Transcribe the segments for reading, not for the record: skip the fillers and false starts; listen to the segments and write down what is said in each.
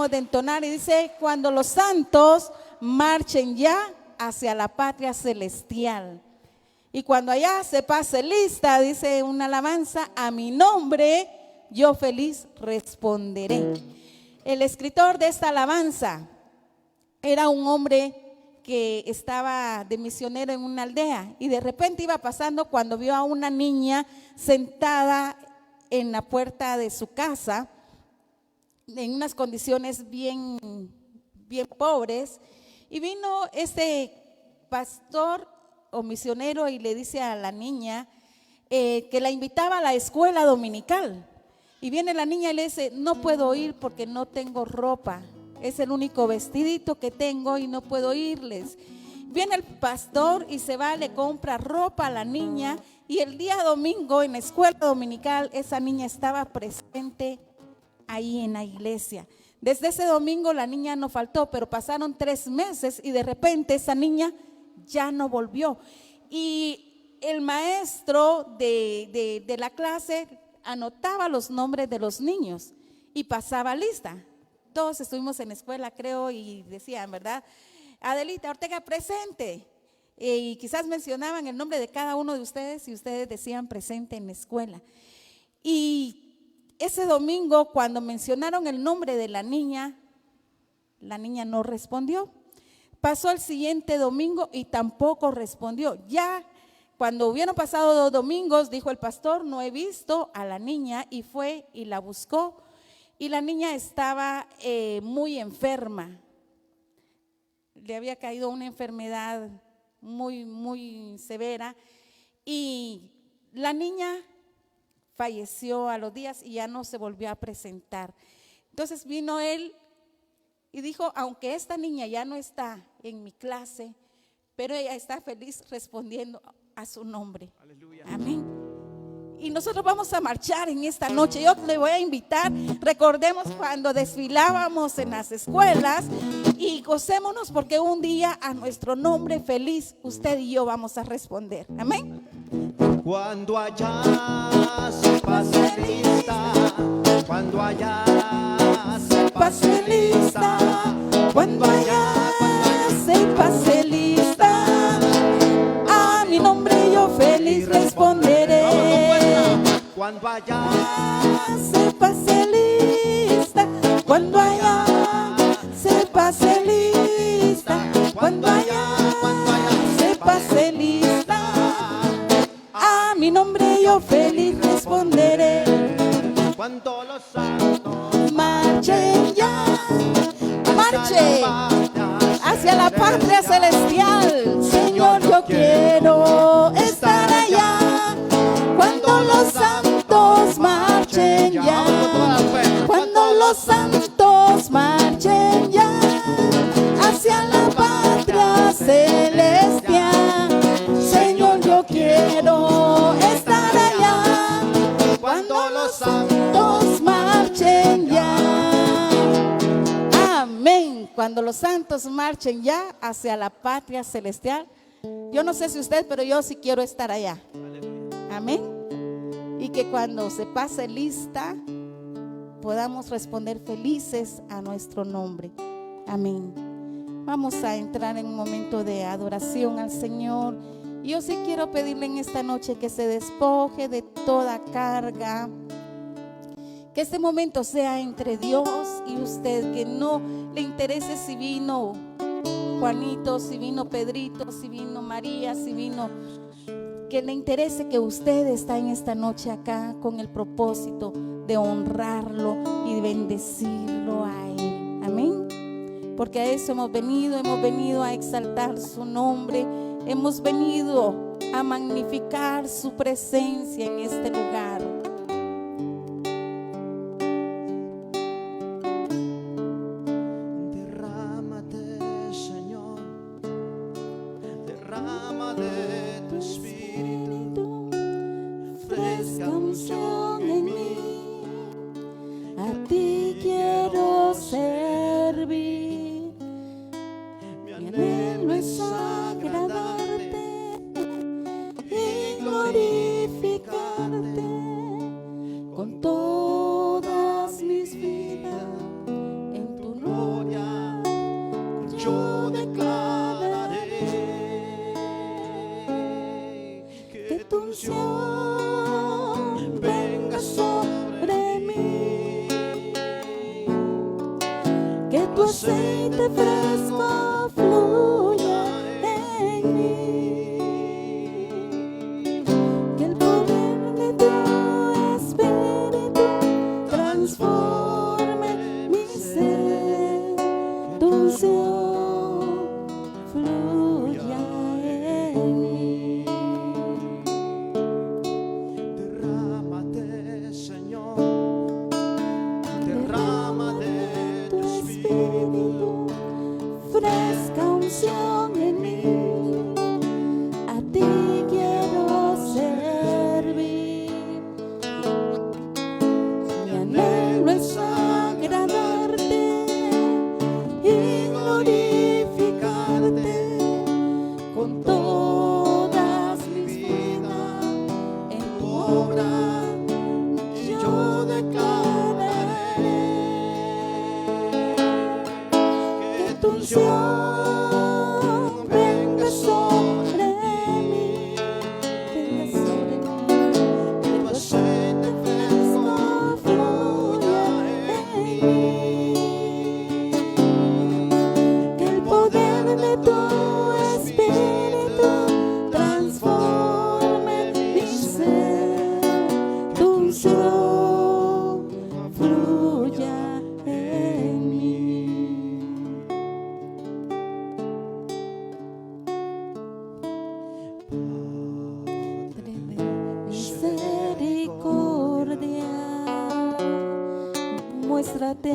acabamos de entonar, y dice: cuando los santos marchen ya hacia la patria celestial. Y cuando allá se pase lista, dice una alabanza: a mi nombre yo feliz responderé. El escritor de esta alabanza era un hombre que estaba de misionero en una aldea, y de repente iba pasando cuando vio a una niña sentada en la puerta de su casa en unas condiciones bien pobres, y vino este pastor o misionero y le dice a la niña que la invitaba a la escuela dominical. Y viene la niña y le dice: no puedo ir porque no tengo ropa, es el único vestidito que tengo y no puedo irles. Viene el pastor y se va, le compra ropa a la niña, y el día domingo en la escuela dominical esa niña estaba presente ahí en la iglesia. Desde ese domingo la niña no faltó, pero pasaron 3 meses y de repente esa niña ya no volvió. Y el maestro de la clase anotaba los nombres de los niños y pasaba lista. Todos estuvimos en la escuela, creo, y decían, ¿verdad? Adelita Ortega, presente. Y quizás mencionaban el nombre de cada uno de ustedes y ustedes decían presente en la escuela. Y ese domingo, cuando mencionaron el nombre de la niña no respondió. Pasó el siguiente domingo y tampoco respondió. Ya cuando hubieron pasado 2 domingos, dijo el pastor: no he visto a la niña, y fue y la buscó. Y la niña estaba muy enferma. Le había caído una enfermedad muy severa, y la niña falleció a los días y ya no se volvió a presentar. Entonces vino él y dijo: aunque esta niña ya no está en mi clase, pero ella está feliz respondiendo a su nombre. Aleluya. Amén. Y nosotros vamos a marchar en esta noche. Yo le voy a invitar, recordemos cuando desfilábamos en las escuelas, y gocémonos porque un día a nuestro nombre feliz usted y yo vamos a responder. Amén. Cuando allá se pase lista, cuando allá se pase lista, cuando allá se pase lista, a mi nombre yo feliz responderé. Cuando allá se pase lista, cuando allá se pase lista, cuando allá se pase lista, a mi nombre yo feliz responderé. Cuando los santos marchen ya, marche hacia la patria celestial. Señor, yo quiero estar allá. Cuando los santos marchen ya, cuando los santos marchen ya hacia la patria celestial. Señor, yo quiero estar allá. Cuando los santos marchen ya. Amén. Cuando los santos marchen ya hacia la patria celestial. Yo no sé si usted, pero yo sí quiero estar allá. Amén. Y que cuando se pase lista podamos responder felices a nuestro nombre. Amén. Vamos a entrar en un momento de adoración al Señor. Y yo sí quiero pedirle en esta noche que se despoje de toda carga. Que este momento sea entre Dios y usted, que no le interese si vino Juanito, si vino Pedrito, si vino María, si vino, que le interese que usted está en esta noche acá con el propósito de honrarlo y bendecirlo a Él. Amén. Porque a eso hemos venido a exaltar su nombre, hemos venido a magnificar su presencia en este lugar. sobre mí, que tu aceite fresco fluya en mí, que el poder de tu espíritu transforme mi ser, tu unción fluya en mí. Derrámate, Señor, derrámate tu espíritu, Fresca unción en mí, a ti quiero servir. Mi anhelo es agradarte y glorificarte con todas mis vidas. En tu obra yo declararé que tu unción venga sobre mí, venga sobre mí, que tu aceite fresco fluya en mí, que el poder de tu espíritu transforme mi ser, tu unción fluya en mí. Padre de misericordia, muéstrate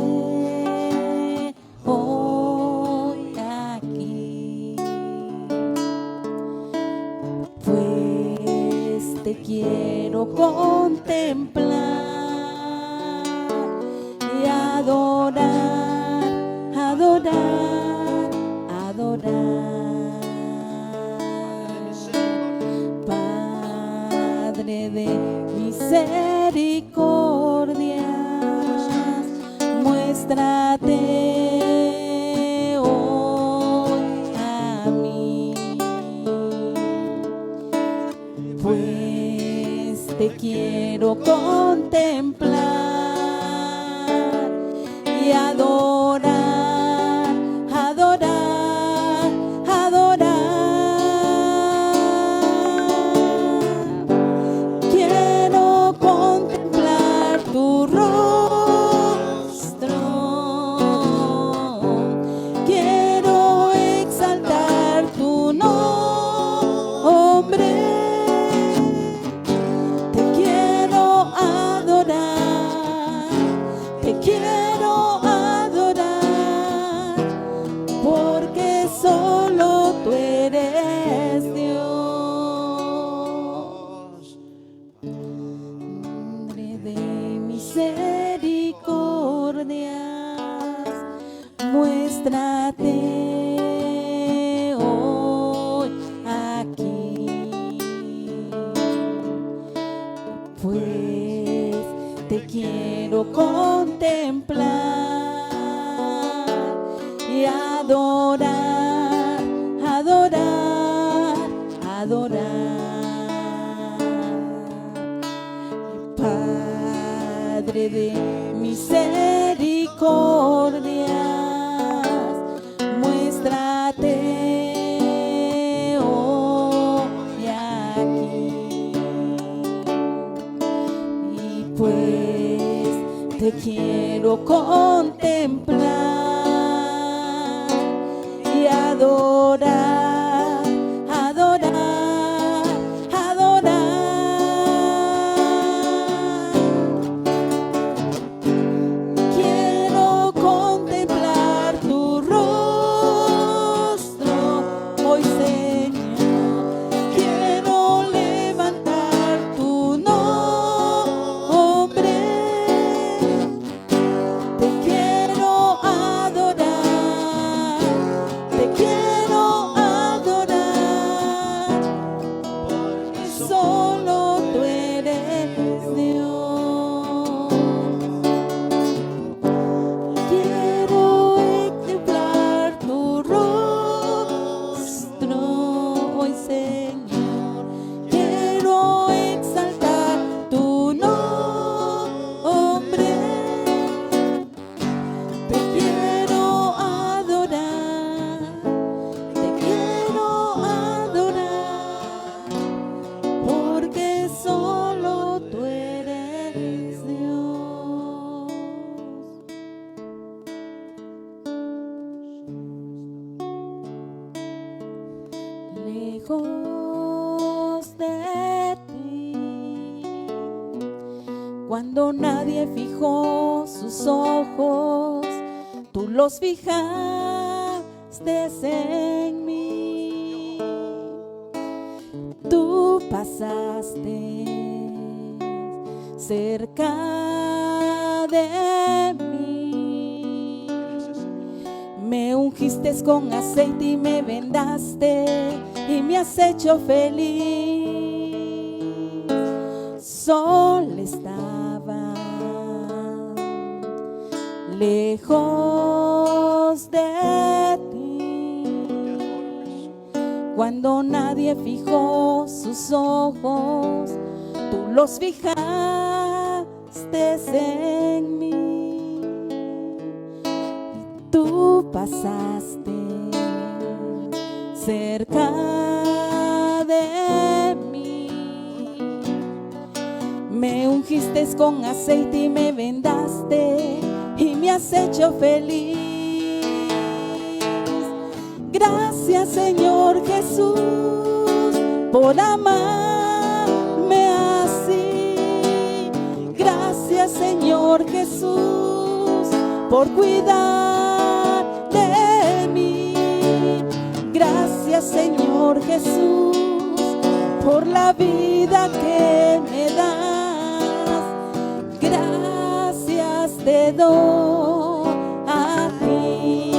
hoy aquí, pues te quiero contemplar y adorar, adorar, adorar. Padre de misericordia, muéstrate hoy a mí, pues te quiero contemplar y adorar, adorar, adorar. Quiero contemplar tu rostro, quiero exaltar tu nombre, te quiero adorar, te quiero adorar, porque solo tú eres Dios. Padre de misericordias, muéstrate hoy aquí, pues te quiero contemplar y adorar, adorar, adorar. Padre de misericordias, muéstrate hoy aquí, y pues te quiero contemplar y adorar, adorar, adorar. Quiero contemplar tu rostro hoy, Señor. Quiero levantar tu nombre. Te quiero adorar. Cuando nadie fijó sus ojos, tú los fijaste en mí. Tú pasaste cerca de mí. Me ungiste con aceite y me vendaste y me has hecho feliz. Sol estaba lejos de ti, cuando nadie fijó sus ojos, tú los fijaste en mí. Tú pasaste cerca de mí. Me ungiste con aceite y me vendaste y me has hecho feliz. Gracias, Señor Jesús, por amarme así. Gracias, Señor Jesús, por cuidar de mí. Gracias, Señor Jesús, por la vida que me das. Gracias te doy a ti.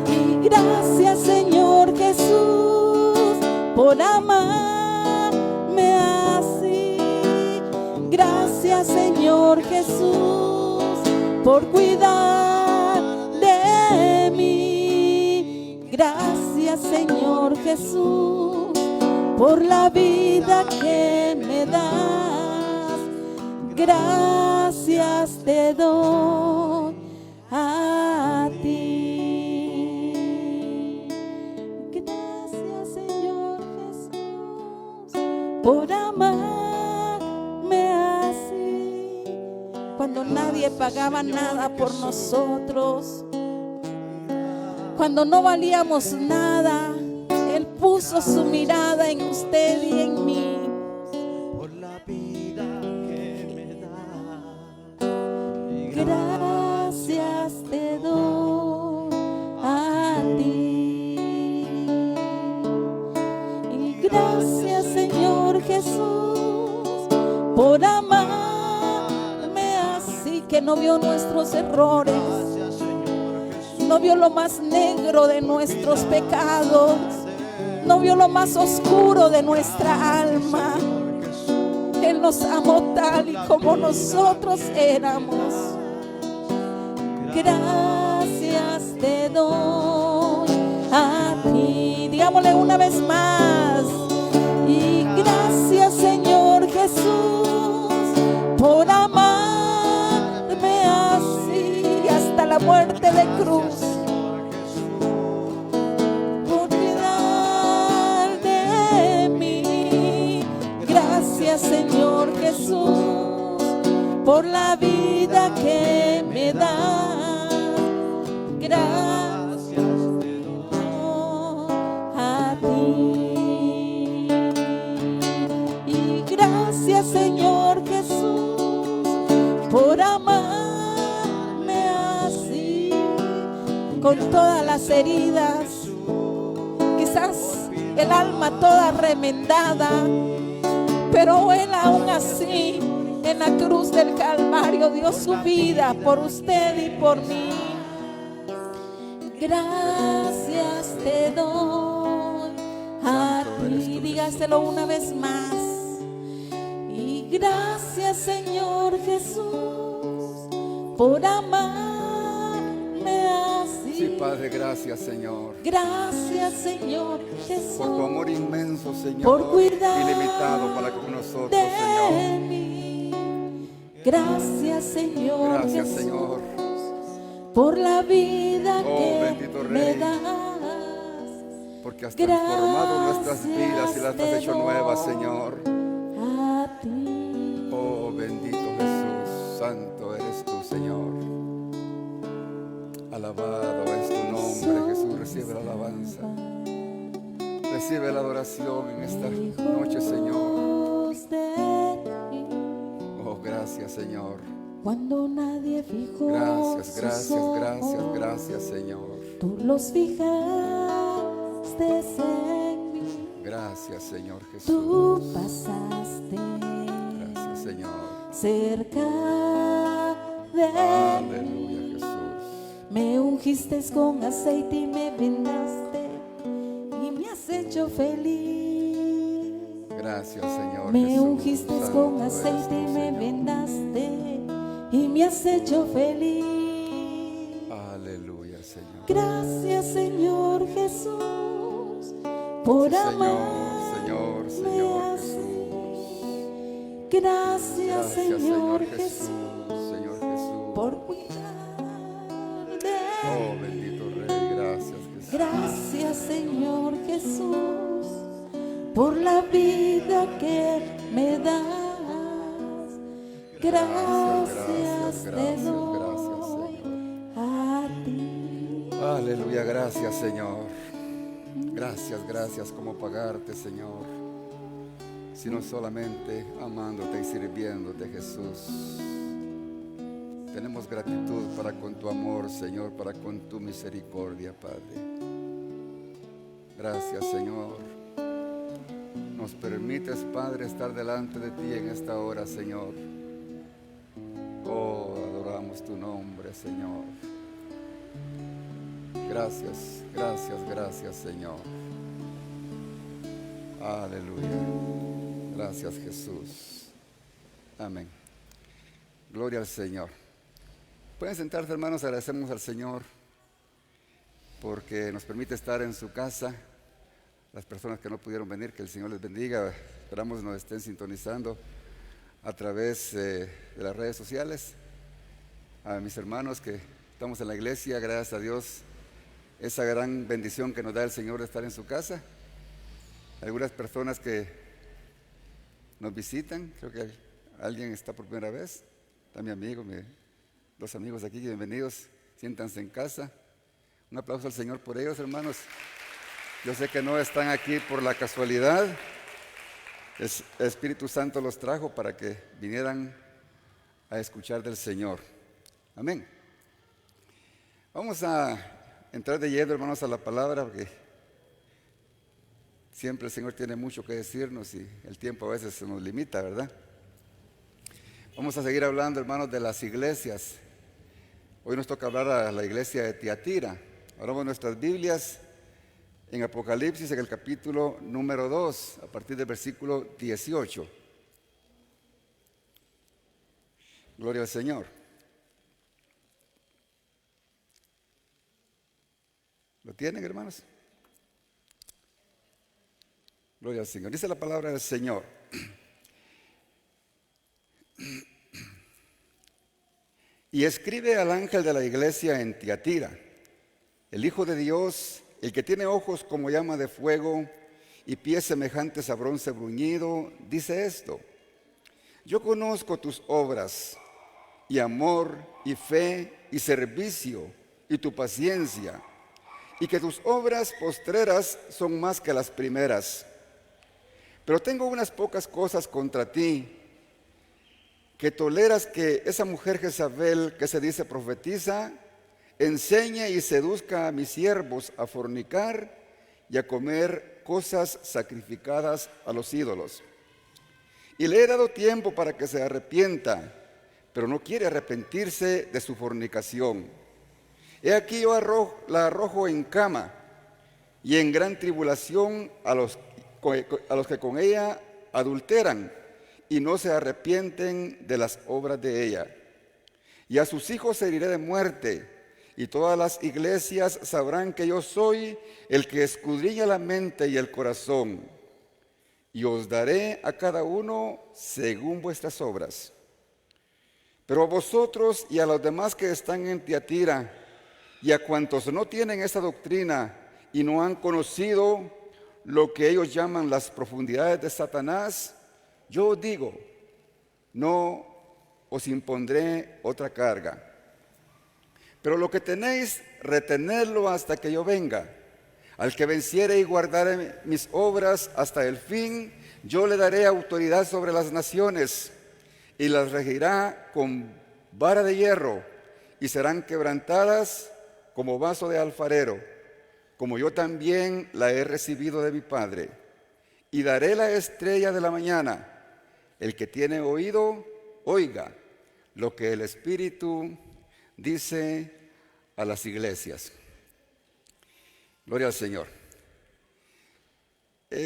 Y gracias, Señor Jesús, por amarme así. Gracias, Señor Jesús, por cuidar de mí. Gracias, Señor Jesús, por la vida que me das. Gracias te doy a ti. Gracias, Señor Jesús, por amarme así. Cuando nadie pagaba nada por nosotros, cuando no valíamos nada, Él puso su mirada en usted y en mí. por la vida que me da. Gracias te doy a ti. Y gracias, Señor Jesús, por amarme así, que no vio nuestros errores, Gracias, Señor Jesús. no vio lo más negro de nuestros pecados, no vio lo más oscuro de nuestra alma. Él nos amó tal y como nosotros éramos. Gracias te doy a ti. Digámosle una vez más. Y gracias, Señor Jesús, por amarme así hasta la muerte de cruz. Por cuidar de mí. Gracias, Señor Jesús, por la vida que me da. Gracias te doy a ti. Y gracias, Señor Jesús, por amarme así, con todas las heridas, quizás el alma toda remendada, pero Él aún así en la cruz del Calvario dio su vida por usted y por mí. Gracias te doy a ti. Dígaselo una vez más. Y gracias, Señor Jesús, por amarme así. Sí, Padre, gracias, Señor. Gracias, Señor Jesús, Por tu amor inmenso, Señor. por cuidar Ilimitado para con nosotros, de Señor. mí. Gracias, Señor Gracias, Jesús, Señor. por la vida Oh, que bendito me Rey. das. Porque has transformado nuestras vidas y las has hecho nuevas, Señor. A ti. Oh, bendito Jesús. Santo eres tú, Señor. Alabado es tu nombre, Jesús. Recibe la alabanza. Recibe la adoración en esta noche, Señor. De Gracias, Señor. Cuando nadie fijó Gracias, sus gracias, gracias, ojos, gracias, Señor. tú los fijaste en mí. Gracias, Señor Jesús. Tú pasaste Gracias, Señor. cerca de Aleluya, mí. Jesús. Me ungiste con aceite y me vendaste y me has hecho feliz. Gracias, Señor Me Jesús. ungiste Santo con eres aceite tú, y me Señor. vendaste y me has hecho feliz. Aleluya, Señor. Gracias, Señor Jesús, por Sí, amarme Señor, Señor así. Jesús. Gracias, Señor Jesús, Jesús, Señor Jesús. por cuidar de Oh, mí. bendito Rey, gracias, Jesús. Gracias, Señor Jesús, por la vida que me das. Gracias, te doy Señor. a ti. Aleluya, gracias, Señor. Gracias, gracias. ¿Cómo pagarte, Señor? Sino solamente amándote y sirviéndote, Jesús. Tenemos gratitud para con tu amor, Señor, para con tu misericordia, Padre. Gracias, Señor. Nos permites, Padre, estar delante de ti en esta hora, Señor. Oh, adoramos tu nombre, Señor. Gracias, gracias, gracias, Señor. Aleluya. Gracias, Jesús. Amén. Gloria al Señor. Pueden sentarse, hermanos. Agradecemos al Señor porque nos permite estar en su casa. Las personas que no pudieron venir, que el Señor les bendiga. Esperamos nos estén sintonizando a través de las redes sociales. A mis hermanos que estamos en la iglesia, gracias a Dios, esa gran bendición que nos da el Señor de estar en su casa. Algunas personas que nos visitan, creo que alguien está por primera vez. Está mi amigo, dos amigos aquí, bienvenidos, siéntanse en casa. Un aplauso al Señor por ellos, hermanos. Yo sé que no están aquí por la casualidad. El Espíritu Santo los trajo para que vinieran a escuchar del Señor. Amén. Vamos a entrar de lleno, hermanos, a la palabra, porque siempre el Señor tiene mucho que decirnos y el tiempo a veces se nos limita, ¿verdad? Vamos a seguir hablando, hermanos, de las iglesias. Hoy nos toca hablar a la iglesia de Tiatira. Abramos nuestras Biblias en Apocalipsis, en el capítulo número 2, a partir del versículo 18. Gloria al Señor. ¿Lo tienen, hermanos? Gloria al Señor. Dice la palabra del Señor. Y escribe al ángel de la iglesia en Tiatira, el Hijo de Dios, el que tiene ojos como llama de fuego y pies semejantes a bronce bruñido, dice esto: yo conozco tus obras, y amor, y fe, y servicio, y tu paciencia, y que tus obras postreras son más que las primeras. Pero tengo unas pocas cosas contra ti, que toleras que esa mujer Jezabel, que se dice profetiza, enseñe y seduzca a mis siervos a fornicar y a comer cosas sacrificadas a los ídolos. Y le he dado tiempo para que se arrepienta, pero no quiere arrepentirse de su fornicación. He aquí yo la arrojo en cama y en gran tribulación a los que con ella adulteran y no se arrepienten de las obras de ella. Y a sus hijos heriré de muerte, y todas las iglesias sabrán que yo soy el que escudriña la mente y el corazón, y os daré a cada uno según vuestras obras. Pero a vosotros y a los demás que están en Tiatira, y a cuantos no tienen esa doctrina y no han conocido lo que ellos llaman las profundidades de Satanás, yo os digo, no os impondré otra carga. Pero lo que tenéis, retenedlo hasta que yo venga. Al que venciere y guardare mis obras hasta el fin, yo le daré autoridad sobre las naciones. y las regirá con vara de hierro, y serán quebrantadas como vaso de alfarero, como yo también la he recibido de mi Padre. Y daré la estrella de la mañana. El que tiene oído, oiga lo que el Espíritu dice a las iglesias. Gloria al Señor.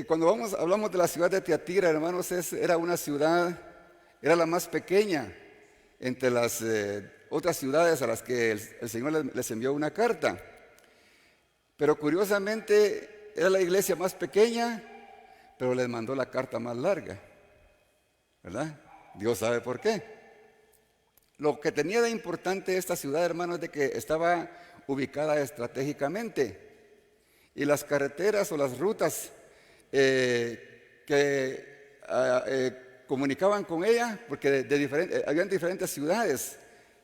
Cuando hablamos de la ciudad de Tiatira, hermanos, era una ciudad, era la más pequeña entre las otras ciudades a las que el Señor les envió una carta. Pero curiosamente era la iglesia más pequeña, pero les mandó la carta más larga, ¿verdad? Dios sabe por qué. Lo que tenía de importante esta ciudad, hermanos, es de que estaba ubicada estratégicamente, y las carreteras o las rutas que comunicaban con ella, porque habían diferentes ciudades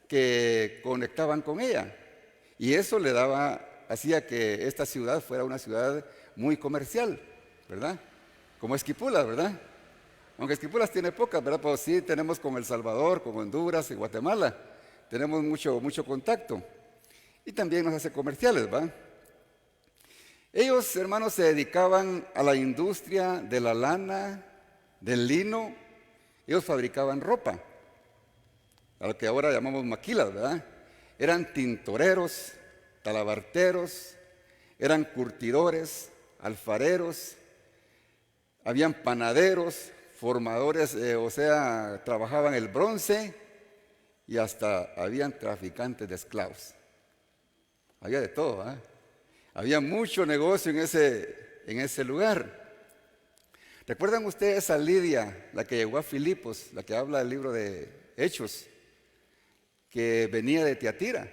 que conectaban con ella, y eso hacía que esta ciudad fuera una ciudad muy comercial, ¿verdad? Como Esquipulas, ¿verdad? Aunque Esquipulas tiene pocas, ¿verdad? Pero sí tenemos con El Salvador, con Honduras y Guatemala. Tenemos mucho contacto. Y también nos hace comerciales, ¿verdad? Ellos, hermanos, se dedicaban a la industria de la lana, del lino. Ellos fabricaban ropa, a lo que ahora llamamos maquilas, ¿verdad? Eran tintoreros, talabarteros, eran curtidores, alfareros, habían panaderos, formadores, trabajaban el bronce, y hasta habían traficantes de esclavos. Había de todo, ¿eh? Había mucho negocio en ese lugar. ¿Recuerdan ustedes a Lidia, la que llegó a Filipos, la que habla del libro de Hechos, que venía de Tiatira?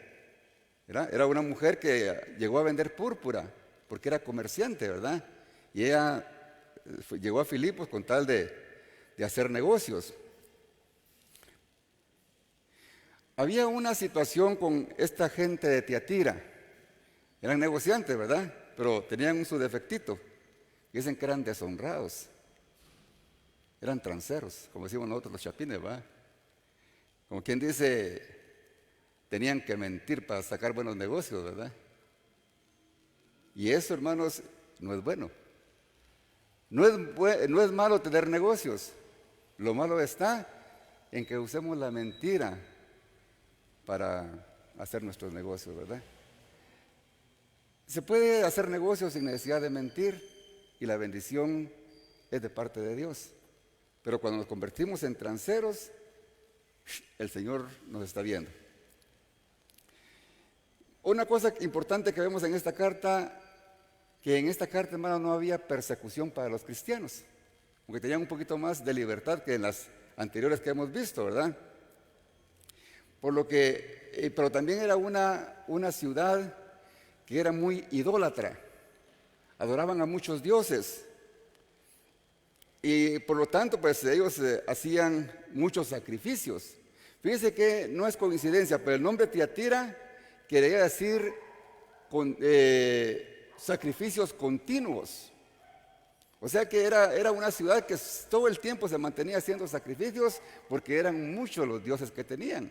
Era una mujer que llegó a vender púrpura, porque era comerciante, ¿verdad? Y ella llegó a Filipos con tal de hacer negocios. Había una situación con esta gente de Tiatira. Eran negociantes, ¿verdad? Pero tenían su defectito. Dicen que eran deshonrados. Eran transeros, como decimos nosotros los chapines, ¿verdad? Como quien dice, tenían que mentir para sacar buenos negocios, ¿verdad? Y eso, hermanos, no es bueno. No es malo tener negocios. Lo malo está en que usemos la mentira para hacer nuestros negocios, ¿verdad? Se puede hacer negocios sin necesidad de mentir, y la bendición es de parte de Dios. Pero cuando nos convertimos en transeros, el Señor nos está viendo. Una cosa importante que vemos en esta carta, que en esta carta, hermano, no había persecución para los cristianos, porque tenían un poquito más de libertad que en las anteriores que hemos visto, ¿verdad? Pero también era una ciudad que era muy idólatra, adoraban a muchos dioses, y por lo tanto, pues ellos hacían muchos sacrificios. Fíjense que no es coincidencia, pero el nombre Tiatira quería decir sacrificios continuos. O sea que era una ciudad que todo el tiempo se mantenía haciendo sacrificios, porque eran muchos los dioses que tenían.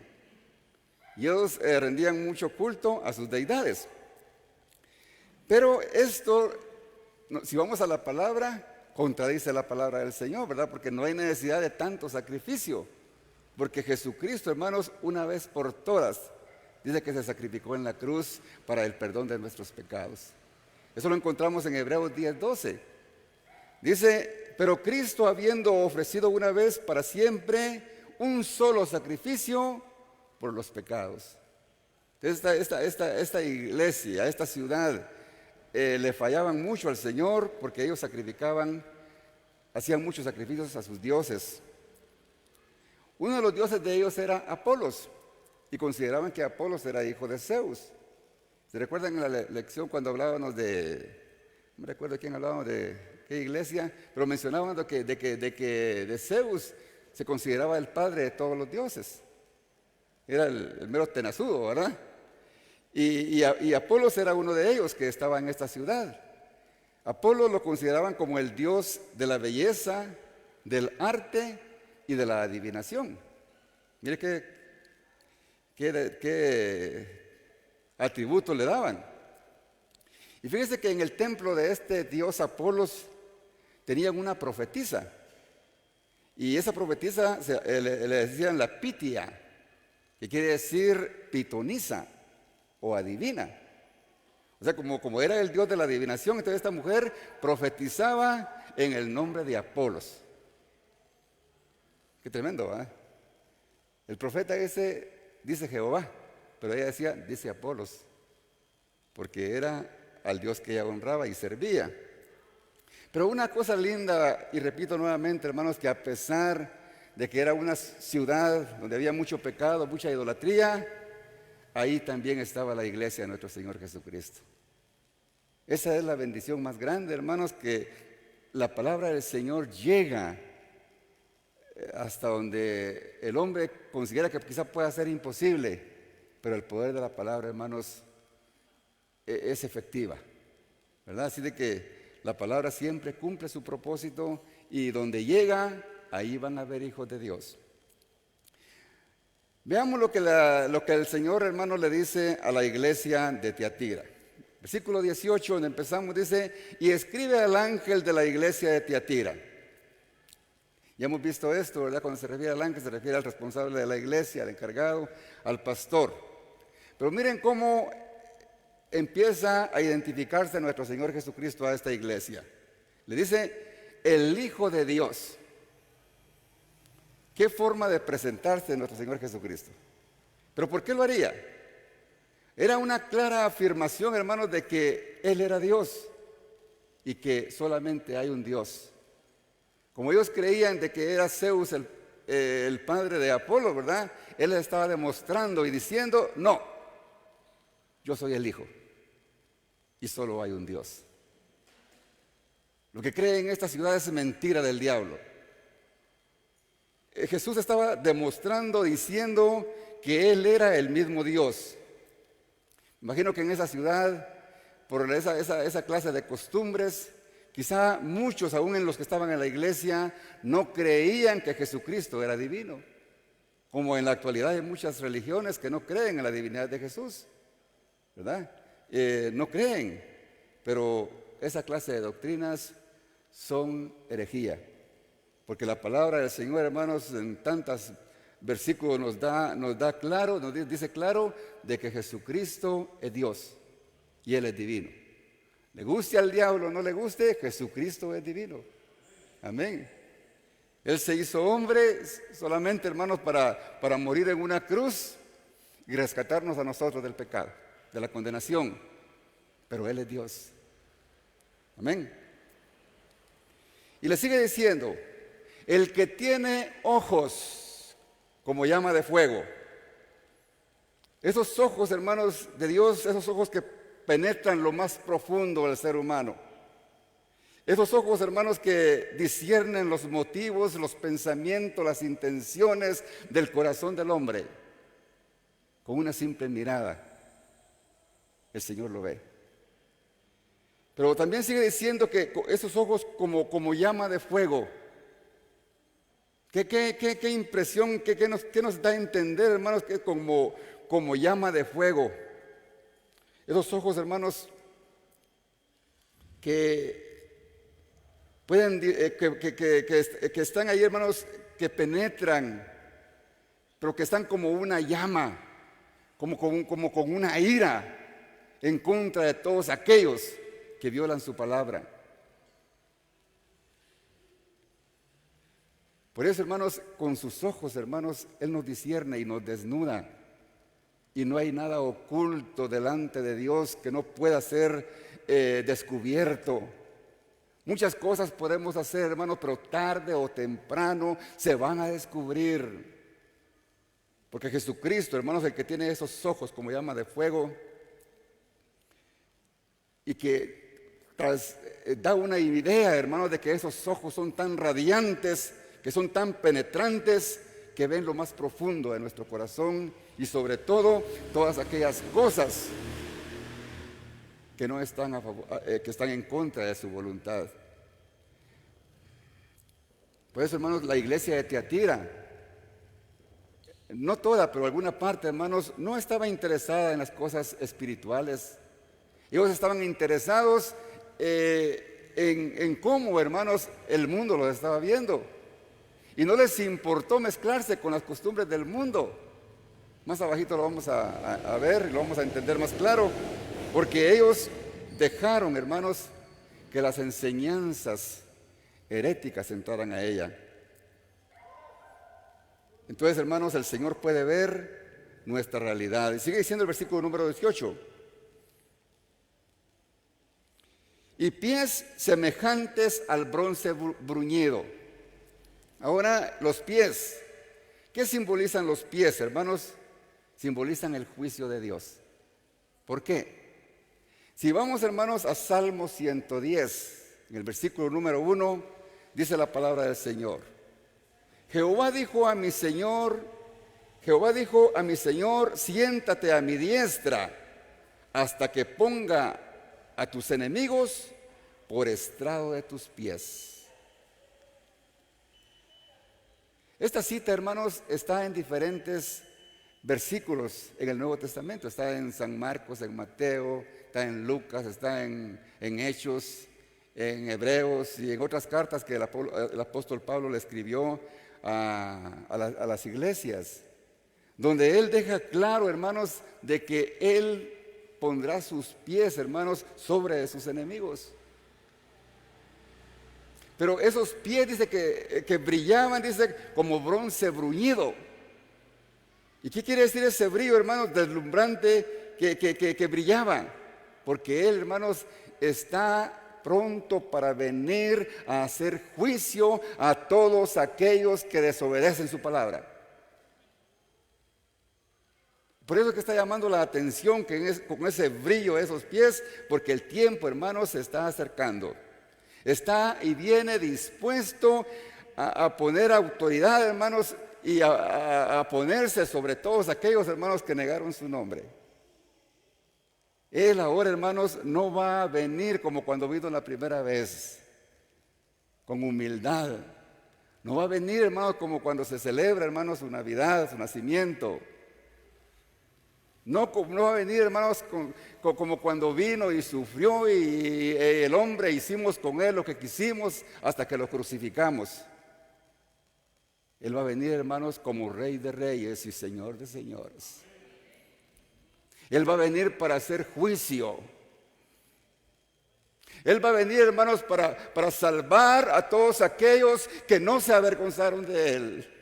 Y ellos rendían mucho culto a sus deidades. Pero esto, si vamos a la palabra, contradice la palabra del Señor, ¿verdad? Porque no hay necesidad de tanto sacrificio. Porque Jesucristo, hermanos, una vez por todas, dice que se sacrificó en la cruz para el perdón de nuestros pecados. Eso lo encontramos en Hebreos 10:12. Dice, pero Cristo, habiendo ofrecido una vez para siempre un solo sacrificio por los pecados. Esta iglesia, esta ciudad, le fallaban mucho al Señor, porque ellos hacían muchos sacrificios a sus dioses. Uno de los dioses de ellos era Apolos, y consideraban que Apolos era hijo de Zeus. ¿Se recuerdan en la lección cuando hablábamos no me recuerdo quién hablábamos, de qué iglesia, pero mencionábamos de que Zeus se consideraba el padre de todos los dioses? Era el mero tenazudo, ¿verdad? Y Apolos era uno de ellos que estaba en esta ciudad. Apolo lo consideraban como el dios de la belleza, del arte y de la adivinación. Mire qué atributos le daban. Y fíjese que en el templo de este dios Apolos tenían una profetisa. Y esa profetisa le decían la Pitia, que quiere decir pitonisa o adivina. O sea, como era el dios de la adivinación, entonces esta mujer profetizaba en el nombre de Apolos. Qué tremendo, ¿verdad? El profeta ese dice Jehová, pero ella decía, dice Apolos, porque era al Dios que ella honraba y servía. Pero una cosa linda, y repito nuevamente, hermanos, que a pesar de que era una ciudad donde había mucho pecado, mucha idolatría, ahí también estaba la iglesia de nuestro Señor Jesucristo. Esa es la bendición más grande, hermanos, que la palabra del Señor llega hasta donde el hombre considera que quizá pueda ser imposible, pero el poder de la palabra, hermanos, es efectiva, ¿verdad? Así de que la palabra siempre cumple su propósito y donde llega, ahí van a haber hijos de Dios. Veamos lo que el Señor, hermanos, le dice a la iglesia de Tiatira. Versículo 18, donde empezamos, dice, y escribe al ángel de la iglesia de Tiatira. Ya hemos visto esto, ¿verdad? Cuando se refiere al ángel, se refiere al responsable de la iglesia, al encargado, al pastor. Pero miren cómo empieza a identificarse nuestro Señor Jesucristo a esta iglesia. Le dice, el Hijo de Dios. ¿Qué forma de presentarse nuestro Señor Jesucristo? ¿Pero por qué lo haría? Era una clara afirmación, hermanos, de que Él era Dios y que solamente hay un Dios. Como ellos creían de que era Zeus el padre de Apolo, ¿verdad? Él les estaba demostrando y diciendo, no, yo soy el Hijo y solo hay un Dios. Lo que creen en esta ciudad es mentira del diablo. Jesús estaba demostrando, diciendo que Él era el mismo Dios. Imagino que en esa ciudad, por esa clase de costumbres, quizá muchos, aún en los que estaban en la iglesia, no creían que Jesucristo era divino. Como en la actualidad hay muchas religiones que no creen en la divinidad de Jesús, ¿verdad? No creen, pero esa clase de doctrinas son herejía. Porque la palabra del Señor, hermanos, en tantos versículos nos da claro, nos dice claro de que Jesucristo es Dios y Él es divino. Le guste al diablo o no le guste, Jesucristo es divino. Amén. Él se hizo hombre solamente, hermanos, para morir en una cruz y rescatarnos a nosotros del pecado, de la condenación. Pero Él es Dios. Amén. Y le sigue diciendo, el que tiene ojos como llama de fuego. Esos ojos, hermanos de Dios, esos ojos que penetran lo más profundo del ser humano. Esos ojos, hermanos, que disciernen los motivos, los pensamientos, las intenciones del corazón del hombre. Con una simple mirada, el Señor lo ve. Pero también sigue diciendo que esos ojos como llama de fuego. ¿Qué impresión, qué nos da a entender, hermanos, que como llama de fuego? Esos ojos, hermanos, que pueden, que están ahí, hermanos, que penetran, pero que están como una llama, como con una ira en contra de todos aquellos que violan su palabra. Por eso, hermanos, con sus ojos, hermanos, Él nos discierne y nos desnuda. Y no hay nada oculto delante de Dios que no pueda ser descubierto. Muchas cosas podemos hacer, hermanos, pero tarde o temprano se van a descubrir. Porque Jesucristo, hermanos, el que tiene esos ojos como llama de fuego y que da una idea, hermanos, de que esos ojos son tan radiantes, que son tan penetrantes, que ven lo más profundo de nuestro corazón y sobre todo todas aquellas cosas que no están que están en contra de su voluntad. Por eso, hermanos, la iglesia de Tiatira no toda, pero alguna parte, hermanos, no estaba interesada en las cosas espirituales. Ellos estaban interesados en cómo, hermanos, el mundo los estaba viendo. Y no les importó mezclarse con las costumbres del mundo. Más abajito lo vamos a ver y lo vamos a entender más claro. Porque ellos dejaron, hermanos, que las enseñanzas heréticas entraran a ella. Entonces, hermanos, el Señor puede ver nuestra realidad. Y sigue diciendo el versículo número 18. Y pies semejantes al bronce bruñido. Ahora, los pies. ¿Qué simbolizan los pies, hermanos? Simbolizan el juicio de Dios. ¿Por qué? Si vamos, hermanos, a Salmo 110, en el versículo número 1, dice la palabra del Señor. Jehová dijo a mi Señor, siéntate a mi diestra hasta que ponga a tus enemigos por estrado de tus pies. Esta cita, hermanos, está en diferentes versículos en el Nuevo Testamento. Está en San Marcos, en Mateo, está en Lucas, está en Hechos, en Hebreos y en otras cartas que el apóstol Pablo le escribió a las iglesias, donde él deja claro, hermanos, de que él pondrá sus pies, hermanos, sobre sus enemigos. Pero esos pies, dice que brillaban, dice, como bronce bruñido. ¿Y qué quiere decir ese brillo, hermanos? Deslumbrante, que brillaba. Porque él, hermanos, está pronto para venir a hacer juicio a todos aquellos que desobedecen su palabra. Por eso es que está llamando la atención con ese brillo de esos pies, porque el tiempo, hermanos, se está acercando. Está y viene dispuesto a poner autoridad, hermanos, y a ponerse sobre todos aquellos, hermanos, que negaron su nombre. Él ahora, hermanos, no va a venir como cuando vino la primera vez, con humildad. No va a venir, hermanos, como cuando se celebra, hermanos, su Navidad, su nacimiento. No va a venir, hermanos, como cuando vino y sufrió y el hombre hicimos con él lo que quisimos hasta que lo crucificamos. Él va a venir, hermanos, como Rey de Reyes y Señor de Señores. Él va a venir para hacer juicio. Él va a venir, hermanos, para salvar a todos aquellos que no se avergonzaron de Él.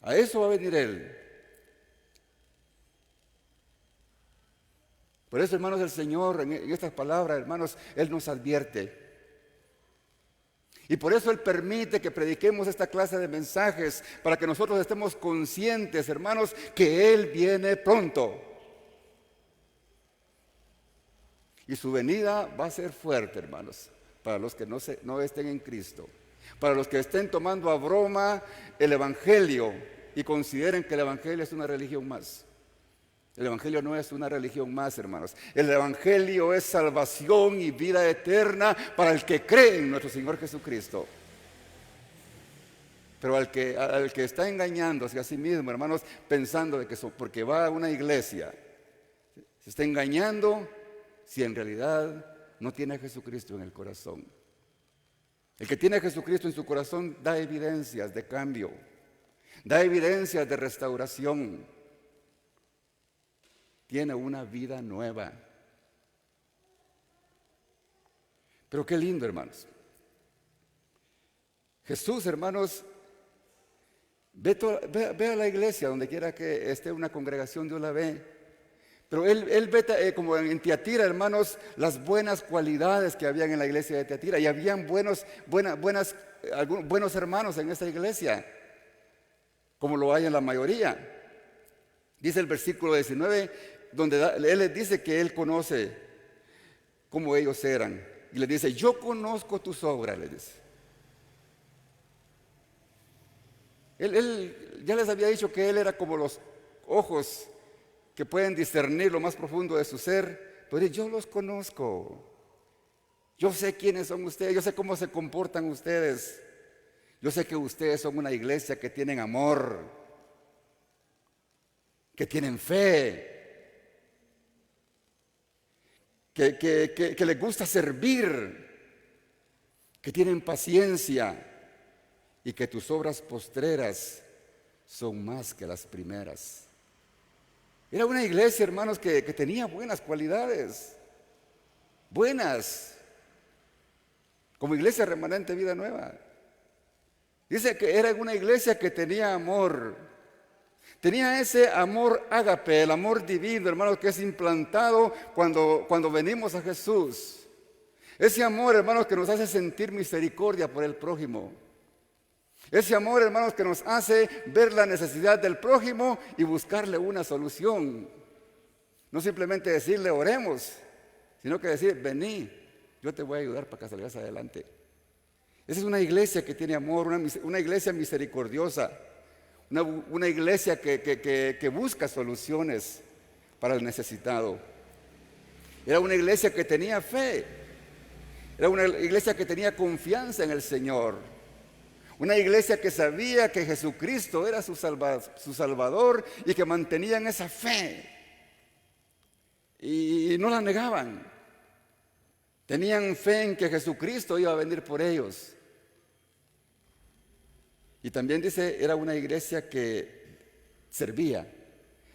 A eso va a venir Él. Por eso, hermanos, el Señor en estas palabras, hermanos, Él nos advierte. Y por eso Él permite que prediquemos esta clase de mensajes, para que nosotros estemos conscientes, hermanos, que Él viene pronto. Y su venida va a ser fuerte, hermanos, para los que no estén en Cristo. Para los que estén tomando a broma el Evangelio y consideren que el Evangelio es una religión más. El Evangelio no es una religión más, hermanos. El Evangelio es salvación y vida eterna para el que cree en nuestro Señor Jesucristo. Pero al que está engañándose a sí mismo, hermanos, pensando de que porque va a una iglesia, se está engañando si en realidad no tiene a Jesucristo en el corazón. El que tiene a Jesucristo en su corazón da evidencias de cambio, da evidencias de restauración. Tiene una vida nueva. Pero qué lindo, hermanos. Jesús, hermanos, ve a la iglesia, donde quiera que esté una congregación, Dios la ve. Pero él ve, como en Tiatira, hermanos, las buenas cualidades que habían en la iglesia de Tiatira. Y habían buenos hermanos en esa iglesia, como lo hay en la mayoría. Dice el versículo 19, donde Él les dice que Él conoce cómo ellos eran. Y les dice, yo conozco tus obras, les dice. Él ya les había dicho que Él era como los ojos que pueden discernir lo más profundo de su ser. Pero yo los conozco. Yo sé quiénes son ustedes, yo sé cómo se comportan ustedes. Yo sé que ustedes son una iglesia que tienen amor, que tienen fe, que les gusta servir, que tienen paciencia y que tus obras postreras son más que las primeras. Era una iglesia, hermanos, que tenía buenas cualidades, buenas, como iglesia remanente Vida Nueva. Dice que era una iglesia que tenía amor, tenía ese amor ágape, el amor divino, hermanos, que es implantado cuando venimos a Jesús. Ese amor, hermanos, que nos hace sentir misericordia por el prójimo. Ese amor, hermanos, que nos hace ver la necesidad del prójimo y buscarle una solución. No simplemente decirle oremos, sino que decir, vení, yo te voy a ayudar para que salgas adelante. Esa es una iglesia que tiene amor, una iglesia misericordiosa, una iglesia que busca soluciones para el necesitado. Era una iglesia que tenía fe, era una iglesia que tenía confianza en el Señor. Una iglesia que sabía que Jesucristo era su Salvador y que mantenían esa fe. Y no la negaban. Tenían fe en que Jesucristo iba a venir por ellos. Y también dice, era una iglesia que servía.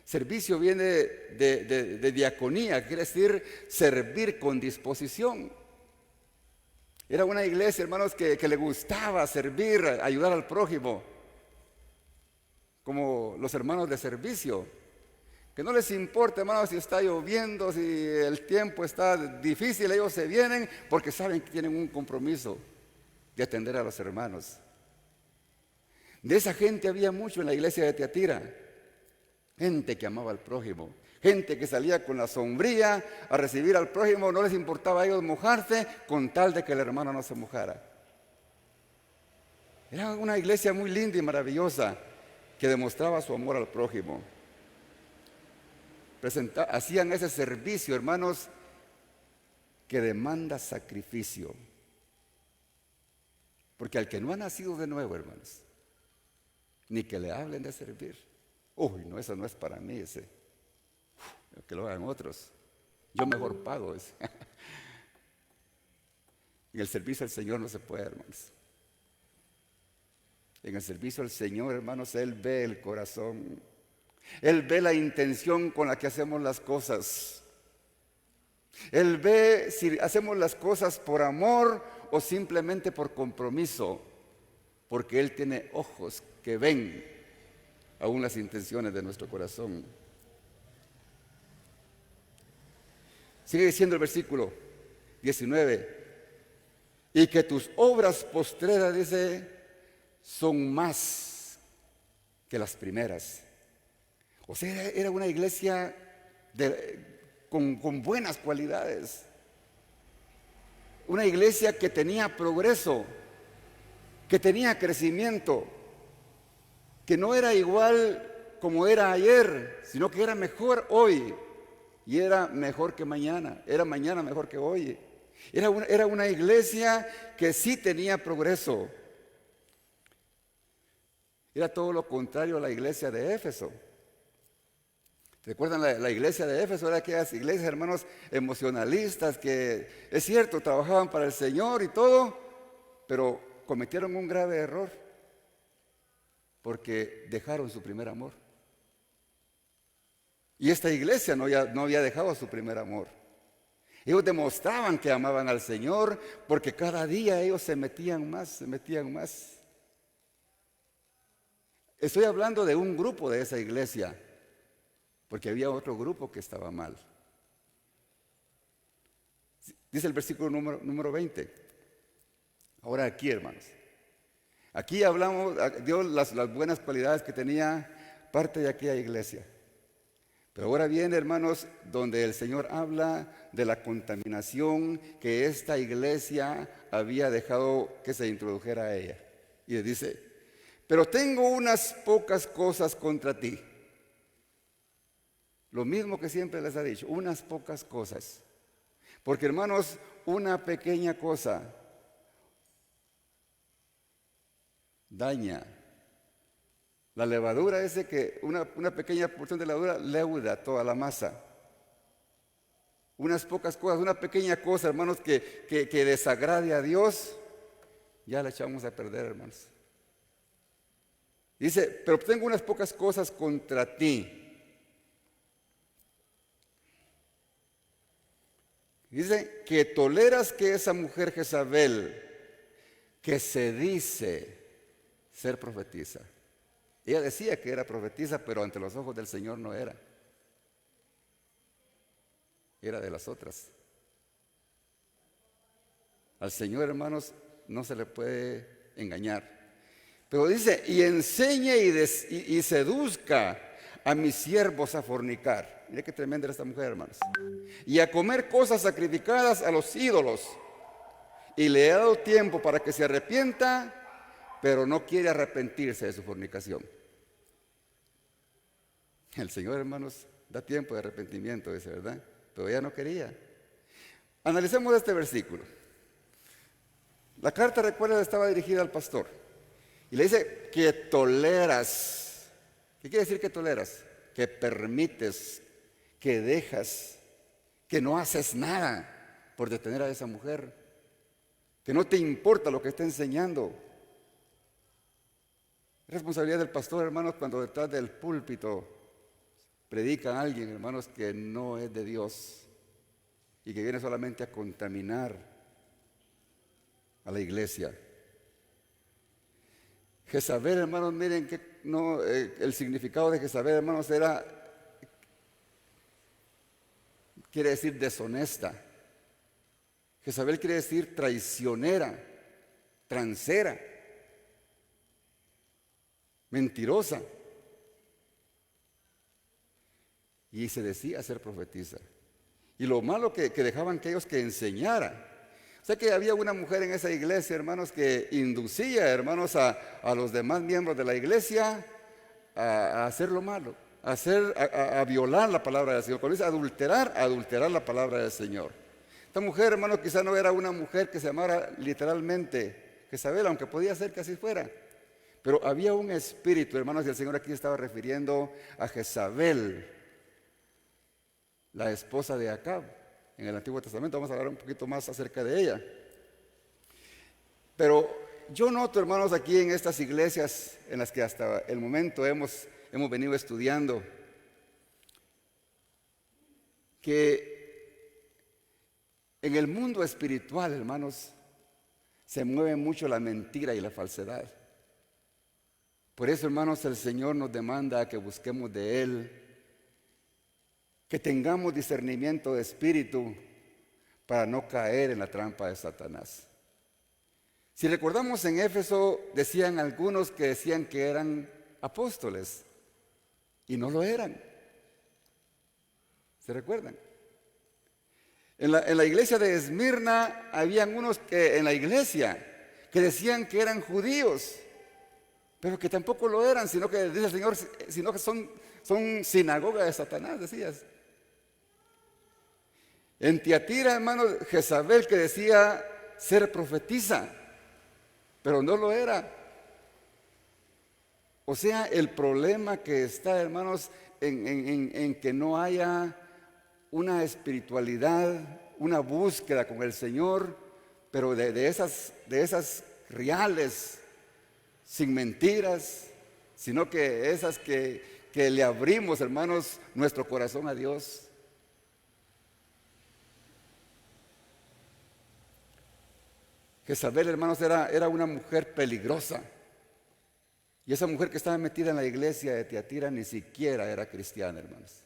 Servicio viene de diaconía, quiere decir servir con disposición. Era una iglesia, hermanos, que le gustaba servir, ayudar al prójimo, como los hermanos de servicio, que no les importa, hermanos, si está lloviendo, si el tiempo está difícil, ellos se vienen porque saben que tienen un compromiso de atender a los hermanos. De esa gente había mucho en la iglesia de Tiatira, gente que amaba al prójimo. Gente que salía con la sombría a recibir al prójimo, no les importaba a ellos mojarse con tal de que el hermano no se mojara. Era una iglesia muy linda y maravillosa que demostraba su amor al prójimo. Hacían ese servicio, hermanos, que demanda sacrificio. Porque al que no ha nacido de nuevo, hermanos, ni que le hablen de servir. Uy, no, eso no es para mí ese. Que lo hagan otros. Yo mejor pago ese. En el servicio al Señor no se puede, hermanos. En el servicio al Señor, hermanos, Él ve el corazón. Él ve la intención con la que hacemos las cosas. Él ve si hacemos las cosas por amor o simplemente por compromiso. Porque Él tiene ojos que ven aún las intenciones de nuestro corazón. Sigue diciendo el versículo 19. Y que tus obras postreras, dice, son más que las primeras. O sea, era una iglesia con buenas cualidades. Una iglesia que tenía progreso, que tenía crecimiento, que no era igual como era ayer, sino que era mejor hoy. Y era mejor que mañana, era mañana mejor que hoy. Era una iglesia que sí tenía progreso. Era todo lo contrario a la iglesia de Éfeso. ¿Recuerdan la iglesia de Éfeso? Era aquellas iglesias, hermanos, emocionalistas que, es cierto, trabajaban para el Señor y todo, pero cometieron un grave error porque dejaron su primer amor. Y esta iglesia no había dejado su primer amor. Ellos demostraban que amaban al Señor porque cada día ellos se metían más. Estoy hablando de un grupo de esa iglesia, porque había otro grupo que estaba mal. Dice el versículo número 20. Ahora aquí, hermanos. Aquí hablamos, Dios las buenas cualidades que tenía parte de aquella iglesia. Pero ahora viene, hermanos, donde el Señor habla de la contaminación que esta iglesia había dejado que se introdujera a ella. Y le dice, pero tengo unas pocas cosas contra ti. Lo mismo que siempre les ha dicho, unas pocas cosas. Porque, hermanos, una pequeña cosa daña. La levadura es de que una pequeña porción de levadura leuda toda la masa. Unas pocas cosas, una pequeña cosa, hermanos, que desagrade a Dios, ya la echamos a perder, hermanos. Dice, pero tengo unas pocas cosas contra ti. Dice que toleras que esa mujer Jezabel, que se dice ser profetisa. Ella decía que era profetisa, pero ante los ojos del Señor no era. Era de las otras. Al Señor, hermanos, no se le puede engañar. Pero dice, y enseñe y seduzca a mis siervos a fornicar. Mira qué tremenda era esta mujer, hermanos. Y a comer cosas sacrificadas a los ídolos. Y le he dado tiempo para que se arrepienta, pero no quiere arrepentirse de su fornicación. El Señor, hermanos, da tiempo de arrepentimiento, dice, ¿verdad? Pero ella no quería. Analicemos este versículo. La carta, recuerda, estaba dirigida al pastor. Y le dice que toleras. ¿Qué quiere decir que toleras? Que permites, que dejas, que no haces nada por detener a esa mujer. Que no te importa lo que está enseñando. Es responsabilidad del pastor, hermanos, cuando detrás del púlpito predica a alguien, hermanos, que no es de Dios y que viene solamente a contaminar a la iglesia. Jezabel, hermanos, miren que no, el significado de Jezabel, hermanos, quiere decir deshonesta. Jezabel quiere decir traicionera, transera, mentirosa. Y se decía ser profetisa. Y lo malo que dejaban aquellos que enseñara. O sea que había una mujer en esa iglesia, hermanos, que inducía, hermanos, a los demás miembros de la iglesia a hacer lo malo, a violar la palabra del Señor. Cuando dice adulterar la palabra del Señor. Esta mujer, hermanos, quizá no era una mujer que se llamara literalmente Jezabel, aunque podía ser que así fuera. Pero había un espíritu, hermanos, y el Señor aquí estaba refiriendo a Jezabel, la esposa de Acab. En el Antiguo Testamento vamos a hablar un poquito más acerca de ella. Pero yo noto, hermanos, aquí en estas iglesias en las que hasta el momento hemos venido estudiando, que en el mundo espiritual, hermanos, se mueve mucho la mentira y la falsedad. Por eso, hermanos, el Señor nos demanda que busquemos de Él, que tengamos discernimiento de espíritu para no caer en la trampa de Satanás. Si recordamos, en Éfeso decían algunos que decían que eran apóstoles y no lo eran. ¿Se recuerdan? En la iglesia de Esmirna habían unos que en la iglesia que decían que eran judíos, pero que tampoco lo eran, sino que dice el Señor, sino que son sinagoga de Satanás, decías. En Tiatira, hermanos, Jezabel, que decía ser profetisa, pero no lo era. O sea, el problema que está, hermanos, en que no haya una espiritualidad, una búsqueda con el Señor, pero de esas reales, sin mentiras, sino que esas que le abrimos, hermanos, nuestro corazón a Dios. Jezabel, hermanos, era una mujer peligrosa. Y esa mujer que estaba metida en la iglesia de Tiatira ni siquiera era cristiana, hermanos.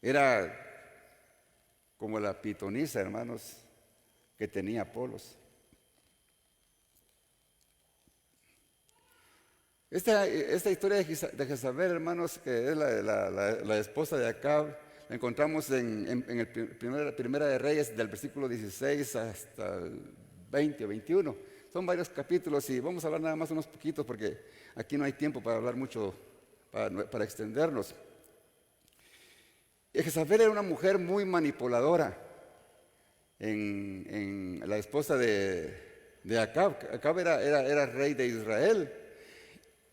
Era como la pitonisa, hermanos, que tenía Apolos. Esta historia de Jezabel, hermanos, que es la esposa de Acab, la encontramos en Primera de Reyes, del versículo 16 hasta el 20 o 21. Son varios capítulos y vamos a hablar nada más unos poquitos porque aquí no hay tiempo para hablar mucho, para extendernos. Jezabel era una mujer muy manipuladora. en la esposa de Acab. Acab era rey de Israel.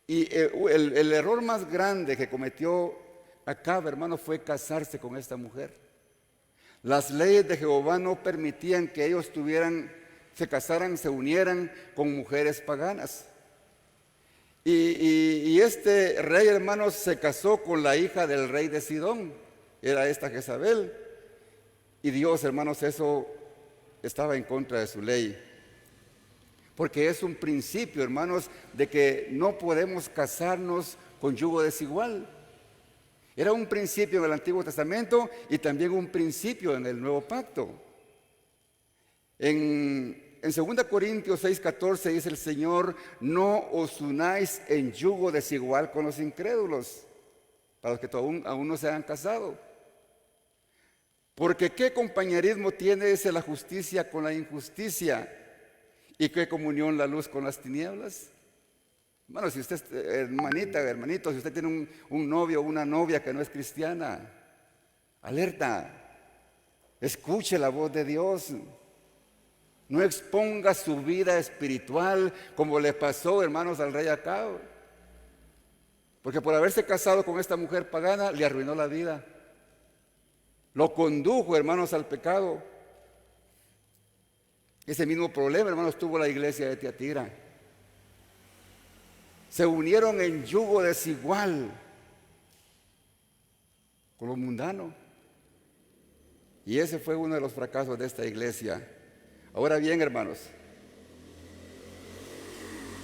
Y el error más grande que cometió Acab, hermano, fue casarse con esta mujer. Las leyes de Jehová no permitían que ellos se casaran, se unieran con mujeres paganas. Y este rey, hermanos, se casó con la hija del rey de Sidón, era esta Jezabel. Y Dios, hermanos, eso estaba en contra de su ley. Porque es un principio, hermanos, de que no podemos casarnos con yugo desigual. Era un principio en el Antiguo Testamento y también un principio en el Nuevo Pacto. En 2 Corintios 6:14 dice el Señor: no os unáis en yugo desigual con los incrédulos, para los que aún no se han casado. Porque ¿qué compañerismo tiene la justicia con la injusticia? ¿Y qué comunión la luz con las tinieblas? Bueno, si usted, hermanito, si usted tiene un novio o una novia que no es cristiana, alerta, escuche la voz de Dios. No exponga su vida espiritual como le pasó, hermanos, al rey Acab. Porque por haberse casado con esta mujer pagana, le arruinó la vida. Lo condujo, hermanos, al pecado. Ese mismo problema, hermanos, tuvo la iglesia de Tiatira. Se unieron en yugo desigual con lo mundano. Y ese fue uno de los fracasos de esta iglesia. Ahora bien, hermanos,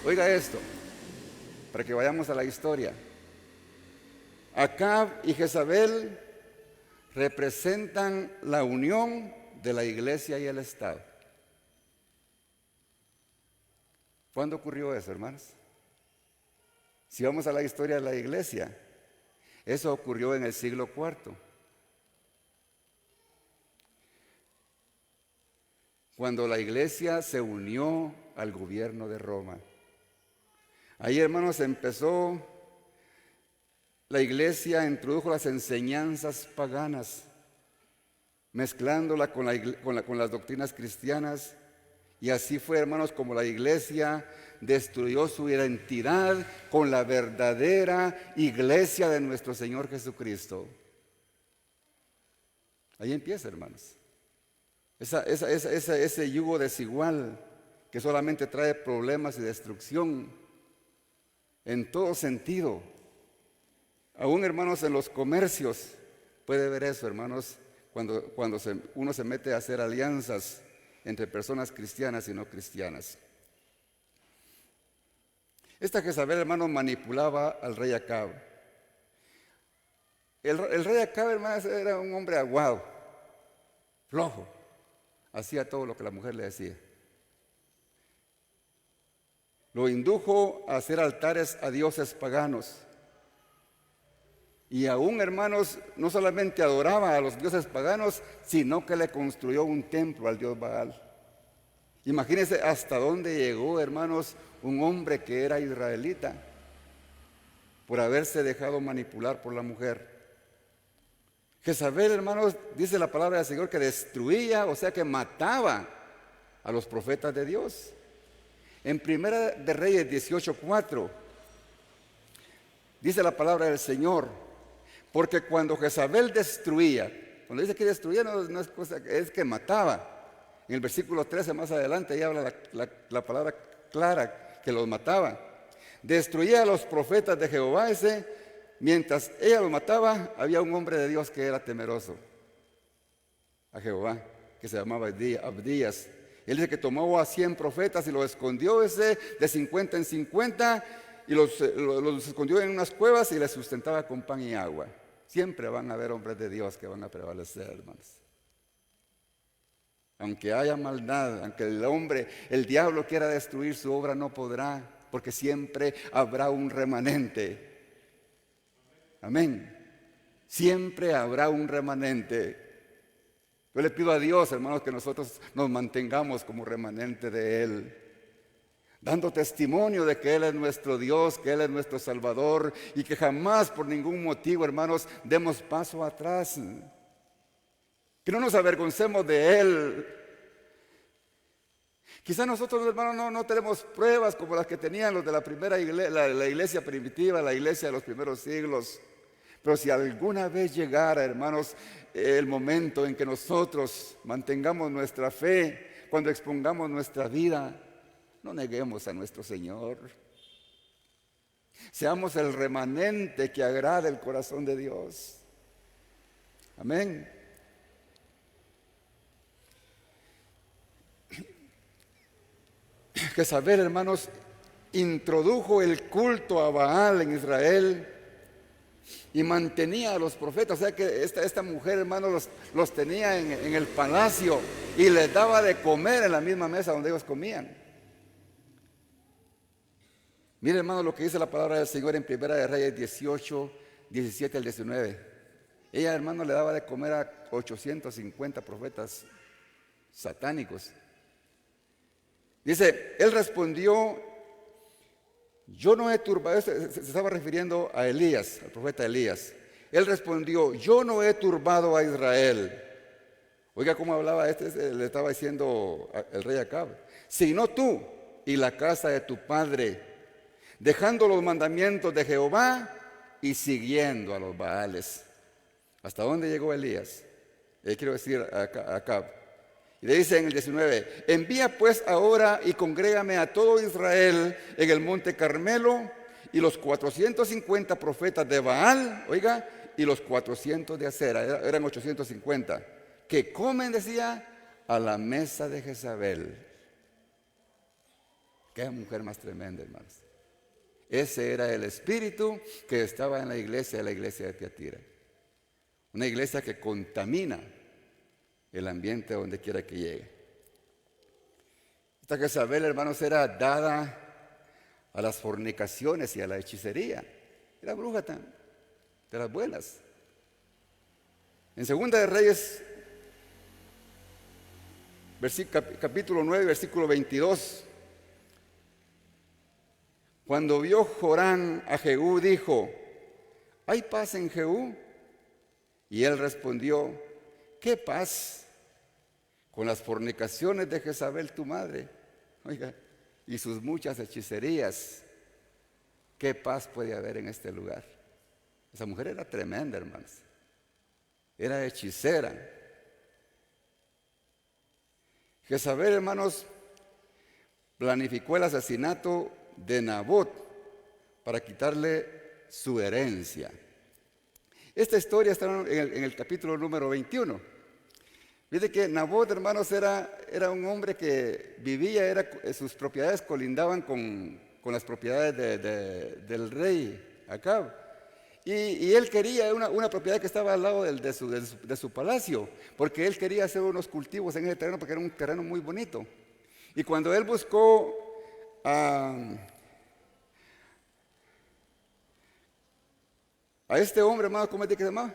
oiga esto, para que vayamos a la historia. Acab y Jezabel representan la unión de la iglesia y el Estado. ¿Cuándo ocurrió eso, hermanos? Si vamos a la historia de la iglesia, eso ocurrió en el siglo IV. Cuando la iglesia se unió al gobierno de Roma. Ahí, hermanos, empezó la iglesia, introdujo las enseñanzas paganas, mezclándola con las doctrinas cristianas. Y así fue, hermanos, como la iglesia destruyó su identidad con la verdadera iglesia de nuestro Señor Jesucristo. Ahí empieza, hermanos. Ese yugo desigual que solamente trae problemas y destrucción en todo sentido. Aún, hermanos, en los comercios puede ver eso, hermanos, cuando uno se mete a hacer alianzas entre personas cristianas y no cristianas. Esta Jezabel, hermano, manipulaba al rey Acab. El rey Acab, hermanos, era un hombre aguado, flojo. Hacía todo lo que la mujer le decía. Lo indujo a hacer altares a dioses paganos. Y aún, hermanos, no solamente adoraba a los dioses paganos, sino que le construyó un templo al dios Baal. Imagínense hasta dónde llegó, hermanos, un hombre que era israelita por haberse dejado manipular por la mujer. Jezabel, hermanos, dice la palabra del Señor que destruía, o sea que mataba a los profetas de Dios. En Primera de Reyes 18:4 dice la palabra del Señor: porque cuando Jezabel destruía, cuando dice que destruía no es cosa, es que mataba. En el versículo 13 más adelante ahí habla la palabra clara, que los mataba. Destruía a los profetas de Jehová. Mientras ella los mataba, había un hombre de Dios que era temeroso a Jehová, que se llamaba Abdías. Él dice que tomó a 100 profetas y los escondió de 50 en 50 y los escondió en unas cuevas y les sustentaba con pan y agua. Siempre van a haber hombres de Dios que van a prevalecer, hermanos. Aunque haya maldad, aunque el diablo quiera destruir su obra, no podrá, porque siempre habrá un remanente. Amén. Siempre habrá un remanente. Yo le pido a Dios, hermanos, que nosotros nos mantengamos como remanente de Él, dando testimonio de que Él es nuestro Dios, que Él es nuestro Salvador, y que jamás por ningún motivo, hermanos, demos paso atrás. Que no nos avergoncemos de Él, Quizás nosotros, hermanos, no tenemos pruebas como las que tenían los de la primera iglesia, la iglesia primitiva, la iglesia de los primeros siglos. Pero si alguna vez llegara, hermanos, el momento en que nosotros mantengamos nuestra fe, cuando expongamos nuestra vida, no neguemos a nuestro Señor. Seamos el remanente que agrade el corazón de Dios. Amén. Jezabel, hermanos, introdujo el culto a Baal en Israel y mantenía a los profetas. O sea que esta mujer, hermanos, los tenía en el palacio y les daba de comer en la misma mesa donde ellos comían. Mire, hermano, lo que dice la palabra del Señor en Primera de Reyes 18, 17 al 19. Ella, hermano, le daba de comer a 850 profetas satánicos. Dice, él respondió, yo no he turbado, se estaba refiriendo a Elías, al profeta Elías. Él respondió, yo no he turbado a Israel. Oiga cómo hablaba le estaba diciendo el rey Acab, sino tú y la casa de tu padre, dejando los mandamientos de Jehová y siguiendo a los Baales. ¿Hasta dónde llegó Elías? Quiero decir a Acab. Y le dice en el 19, envía pues ahora y congrégame a todo Israel en el monte Carmelo, y los 450 profetas de Baal, oiga, y los 400 de Acera, eran 850, que comen, decía, a la mesa de Jezabel. Qué mujer más tremenda, hermanos. Ese era el espíritu que estaba en la iglesia de Tiatira. Una iglesia que contamina el ambiente donde quiera que llegue. Esta Jezabel, hermanos, era dada a las fornicaciones y a la hechicería. Era bruja de las buenas. En Segunda de Reyes, capítulo 9, versículo 22, cuando vio Jorán a Jehú, dijo, ¿hay paz en Jehú? Y él respondió, ¿qué paz? Con las fornicaciones de Jezabel tu madre, oiga, y sus muchas hechicerías, ¿qué paz puede haber en este lugar? Esa mujer era tremenda, hermanos. Era hechicera. Jezabel, hermanos, planificó el asesinato de Nabot para quitarle su herencia. Esta historia está en el capítulo número 21. Fíjate que Nabot, hermanos, era un hombre que vivía, sus propiedades colindaban con las propiedades del rey Acab. Y él quería una propiedad que estaba al lado de su palacio, porque él quería hacer unos cultivos en ese terreno, porque era un terreno muy bonito. Y cuando él buscó a este hombre, hermano, ¿cómo es que se llamaba?